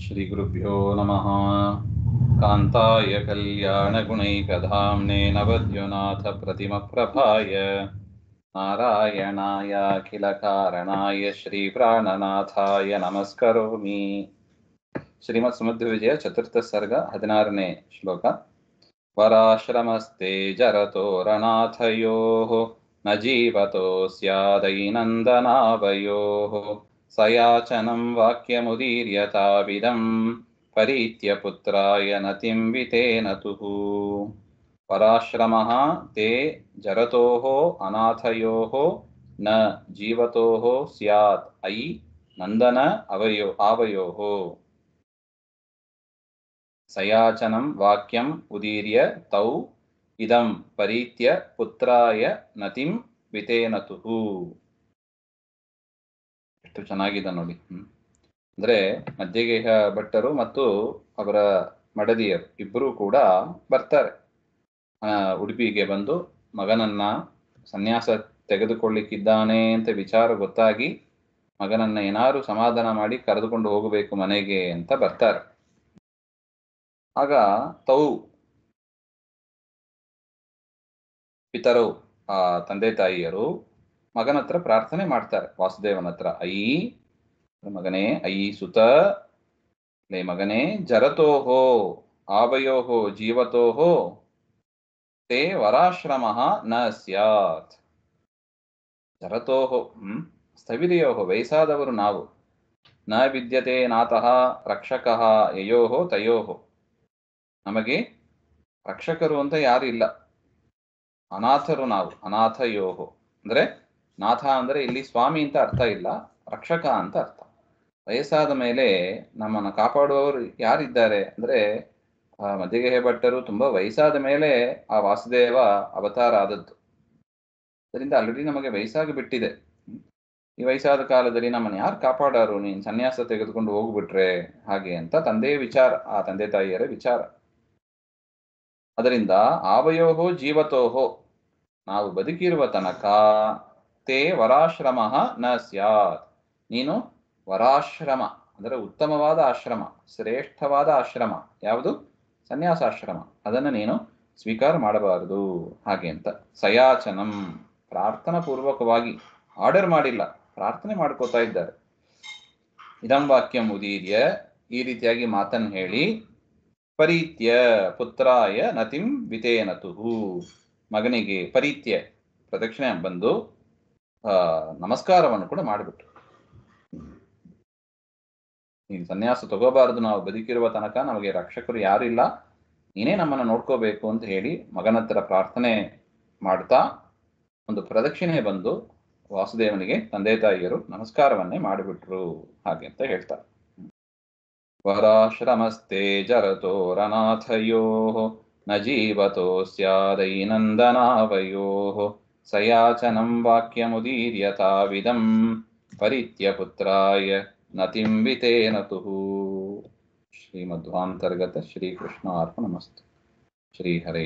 श्रीगुरुभ्यो नमः। कान्ताय कल्याणगुणैकधाम्ने नवद्युनाथप्रतिमप्रभाय नारायणाय अखिलकारणाय श्रीप्राणनाथाय नमस्करोमि। श्रीमत्समुद्रविजय चतुर्थ सर्ग 16ನೇ ಶ್ಲೋಕ. ವರಾಶ್ರಮಸ್ತೆ ಜರತೋರನಾಥಯೋಃ ನ ಜೀವತೋ ಸ್ಯಾದೈನಂದನಾವಯೋಃ ಸಯಾಚನಂ ವಾಕ್ಯಮುದೀರ್ಯತಾವಿದಂ ಪರೀತ್ಯ ಪುತ್ರಾಯ ನತಿಂ ವಿತೇನತುಃ. ಪರಾಶ್ರಮಃ ತೇ ಜರತೋಃ ಅನಾಥಯೋಃ ನ ಜೀವತೋಃ ಸ್ಯಾತ್ ಐ ನಂದನ ಆವಯೋಃ ಸಯಾಚನಂ ವಾಕ್ಯಂ ಉದೀರ್ಯ ತೌ ಇದಂ ಪರೀತ್ಯ ಪುತ್ರಾಯ ನತಿಂ ವಿತೇನತುಃ. ಎಷ್ಟು ಚೆನ್ನಾಗಿದೆ ನೋಡಿ. ಅಂದ್ರೆ ಮಧ್ಯಗೇಹ ಭಟ್ಟರು ಮತ್ತು ಅವರ ಮಡದಿಯರು ಇಬ್ಬರೂ ಕೂಡ ಬರ್ತಾರೆ. ಉಡುಪಿಗೆ ಬಂದು ಮಗನನ್ನ ಸನ್ಯಾಸ ತೆಗೆದುಕೊಳ್ಳಿಕ್ಕಿದ್ದಾನೆ ಅಂತ ವಿಚಾರ ಗೊತ್ತಾಗಿ ಮಗನನ್ನ ಏನಾರು ಸಮಾಧಾನ ಮಾಡಿ ಕರೆದುಕೊಂಡು ಹೋಗಬೇಕು ಮನೆಗೆ ಅಂತ ಬರ್ತಾರೆ. ಆಗ ತೌ ಪಿತರು ಆ ತಂದೆ ತಾಯಿಯರು ಮಗನ ಹತ್ರ ಪ್ರಾರ್ಥನೆ ಮಾಡ್ತಾರೆ, ವಾಸುದೇವನ ಹತ್ರ. ಐ ಮಗನೇ, ಐ ಸುತ, ಲೇ ಮಗನೇ, ಜರತೋಹೋ ಆವಯೋಹೋ ಜೀವತೋಹೋ ತೇ ವರಾಶ್ರಮಃ ನ ಸ್ಯಾತ್. ಜರತೋಹೋ ಸ್ಥವಿರಯೋಹೋ, ವಯಸ್ಸಾದವರು ನಾವು. ನ ವಿದ್ಯತೆ ನಾತಃ ರಕ್ಷಕಃ ಯಯೋಹೋ ತಯೋಹೋ, ನಮಗೆ ರಕ್ಷಕರು ಅಂತ ಯಾರು ಇಲ್ಲ, ಅನಾಥರು ನಾವು. ಅನಾಥಯೋಹೋ ಅಂದ್ರೆ ನಾಥ ಅಂದ್ರೆ ಇಲ್ಲಿ ಸ್ವಾಮಿ ಅಂತ ಅರ್ಥ ಇಲ್ಲ, ರಕ್ಷಕ ಅಂತ ಅರ್ಥ. ವಯಸ್ಸಾದ ಮೇಲೆ ನಮ್ಮನ್ನು ಕಾಪಾಡುವವರು ಯಾರಿದ್ದಾರೆ ಅಂದ್ರೆ ಮಧ್ಯಗೇಹ ಭಟ್ಟರು ತುಂಬಾ ವಯಸ್ಸಾದ ಮೇಲೆ ಆ ವಾಸುದೇವ ಅವತಾರ ಆದದ್ದು. ಅದರಿಂದ ಆಲ್ರೆಡಿ ನಮಗೆ ವಯಸ್ಸಾಗಿ ಬಿಟ್ಟಿದೆ. ಈ ವಯಸ್ಸಾದ ಕಾಲದಲ್ಲಿ ನಮ್ಮನ್ನು ಯಾರು ಕಾಪಾಡಾರು, ನೀನು ಸನ್ಯಾಸ ತೆಗೆದುಕೊಂಡು ಹೋಗ್ಬಿಟ್ರೆ ಹಾಗೆ ಅಂತ ತಂದೆಯ ವಿಚಾರ, ಆ ತಂದೆ ತಾಯಿಯರ ವಿಚಾರ. ಅದರಿಂದ ಆವಯೋಹೋ ಜೀವತೋಹೋ, ನಾವು ಬದುಕಿರುವ ತನಕ ತೇ ವರಾಶ್ರಮಃ ನ ಸ್ಯಾತ್, ನೀನು ವರಾಶ್ರಮ ಅಂದರೆ ಉತ್ತಮವಾದ ಆಶ್ರಮ, ಶ್ರೇಷ್ಠವಾದ ಆಶ್ರಮ ಯಾವುದು? ಸನ್ಯಾಸಾಶ್ರಮ. ಅದನ್ನು ನೀನು ಸ್ವೀಕಾರ ಮಾಡಬಾರದು ಹಾಗೆ ಅಂತ. ಸಯಾಚನಂ, ಪ್ರಾರ್ಥನಾ ಪೂರ್ವಕವಾಗಿ, ಆರ್ಡರ್ ಮಾಡಿಲ್ಲ, ಪ್ರಾರ್ಥನೆ ಮಾಡ್ಕೋತಾ ಇದ್ದಾರೆ. ಇದಂ ವಾಕ್ಯಂ ಉದೀರ್ಯ, ಈ ರೀತಿಯಾಗಿ ಮಾತನ್ನು ಹೇಳಿ, ಪರೀತ್ಯ ಪುತ್ರಾಯ ನತಿಂ ವಿತೇನತುಃ, ಮಗನಿಗೆ ಪರೀತ್ಯ ಪ್ರದಕ್ಷಿಣೆ ಬಂದು ನಮಸ್ಕಾರವನ್ನು ಕೂಡ ಮಾಡಿಬಿಟ್ರು. ನೀನು ಸನ್ಯಾಸ ತಗೋಬಾರದು, ನಾವು ಬದುಕಿರುವ ತನಕ ನಮಗೆ ರಕ್ಷಕರು ಯಾರಿಲ್ಲ, ನೀನೇ ನಮ್ಮನ್ನು ನೋಡ್ಕೋಬೇಕು ಅಂತ ಹೇಳಿ ಮಗನ ಹತ್ರ ಪ್ರಾರ್ಥನೆ ಮಾಡ್ತಾ ಒಂದು ಪ್ರದಕ್ಷಿಣೆ ಬಂದು ವಾಸುದೇವನಿಗೆ ತಂದೆ ತಾಯಿಯರು ನಮಸ್ಕಾರವನ್ನೇ ಮಾಡಿಬಿಟ್ರು ಹಾಗೆ ಅಂತ ಹೇಳ್ತಾರೆ. ವರಾಶ್ರಮಸ್ತೆ ಜರತೋರನಾಥಯೋಃ ನ ಜೀವತೋ ಸ್ಯಾದೈನಂದನಾವಯೋಃ ಸಯಾಚನಂ ವಾಕ್ಯಮುದೀರ್ಯತಾವಿದಂ ಪರಿತ್ಯ ಪುತ್ರಾಯ ನತಿಂ ವಿತೇನತುಃ. ಶ್ರೀಮಧ್ವಾಂತರ್ಗತ ಶ್ರೀಕೃಷ್ಣ ಅರ್ಪಣಮಸ್ತು. ಶ್ರೀಹರೇ